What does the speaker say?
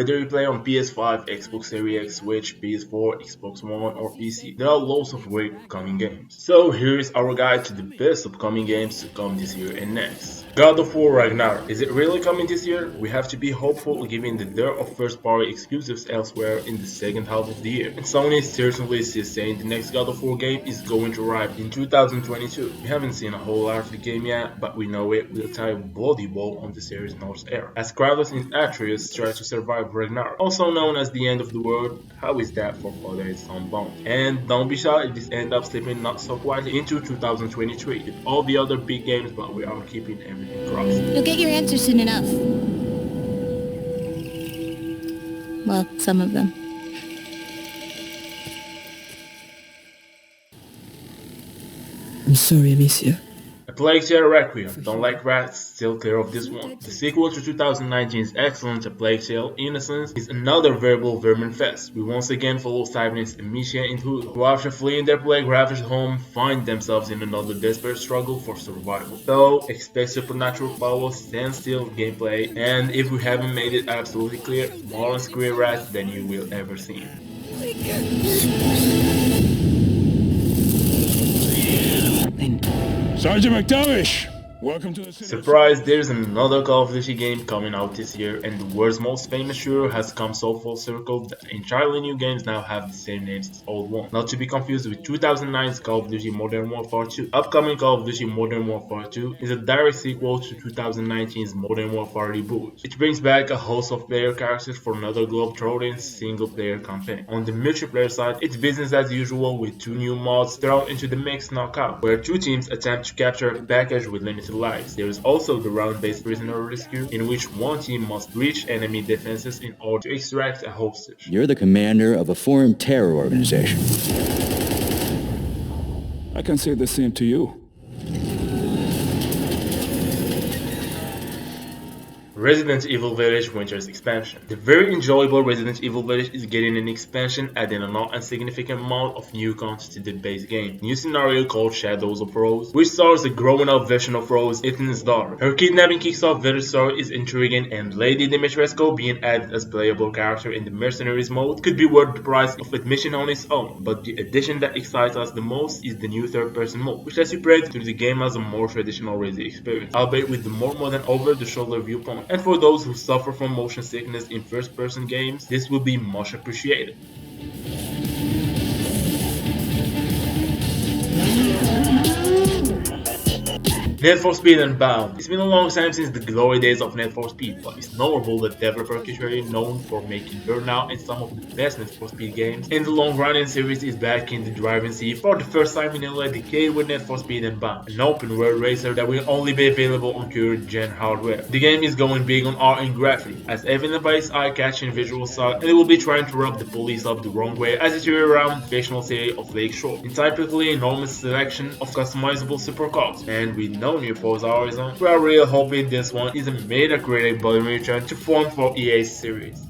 Whether you play on PS5, Xbox Series X, Switch, PS4, Xbox One or PC, there are lots of great upcoming games. So here is our guide to the best upcoming games to come this year and next. God of War Ragnarok. Is it really coming this year? We have to be hopeful given that there are first-party exclusives elsewhere in the second half of the year. And Sony certainly is saying the next God of War game is going to arrive in 2022. We haven't seen a whole lot of the game yet, but we know it will tie a bloody bow on the series' Norse era. As Kratos and Atreus try to survive Ragnarok, also known as the end of the world. How is that for father's Unbound? And don't be shy if this ends up slipping not so quietly into 2023 with all the other big games, but we are keeping everything crossed. You'll get your answers soon enough. Well, some of them. I'm sorry, Amicia. A Plague Tale Requiem. Don't like rats? Still clear of this one. The sequel to 2019's excellent A Plague Tale Innocence is another verbal vermin fest. We once again follow Cybernet's Amicia and Hood, who after fleeing their plague-ravaged home, find themselves in another desperate struggle for survival. So, expect supernatural powers, standstill gameplay, and if we haven't made it absolutely clear, more scary rats than you will ever see. Sergeant McTavish! Welcome to the city. Surprise, there's another Call of Duty game coming out this year, and the world's most famous shooter has come so full circle that entirely new games now have the same names as old ones. Not to be confused with 2009's Call of Duty Modern Warfare 2. Upcoming Call of Duty Modern Warfare 2 is a direct sequel to 2019's Modern Warfare reboot, which brings back a host of player characters for another globe-trotting single-player campaign. On the multiplayer side, it's business as usual with two new mods thrown into the mix Knockout, where two teams attempt to capture a package with limited lives. There is also the round-based prisoner rescue, in which one team must breach enemy defenses in order to extract a hostage. You're the commander of a foreign terror organization. I can say the same to you. Resident Evil Village Winter's expansion. The very enjoyable Resident Evil Village is getting an expansion, adding a not insignificant amount of new content to the base game. New scenario called Shadows of Rose, which stars a grown up version of Rose, Ethan's daughter. Her kidnapping kicks off Village story is intriguing, and Lady Dimitrescu being added as playable character in the Mercenaries mode could be worth the price of admission on its own. But the addition that excites us the most is the new third person mode, which lets you play through the game as a more traditional Resi experience, albeit with the more modern over the shoulder viewpoint. And for those who suffer from motion sickness in first-person games, this will be much appreciated. Need for Speed Unbound. It's been a long time since the glory days of Need for Speed, but it's notable that developer Kitchery, known for making Burnout and some of the best Need for Speed games, and the long-running series is back in the driving seat for the first time in a decade with Need for Speed Unbound, an open-world racer that will only be available on current-gen hardware. The game is going big on art and graphics, as evident by its eye-catching visual style, and it will be trying to rub the police up the wrong way as it tours around the fictional city of Lakeshore, in typically enormous selection of customizable supercars. And we know new Forza Horizon, we are really hoping this one is a Metacritic button return to form for EA's series.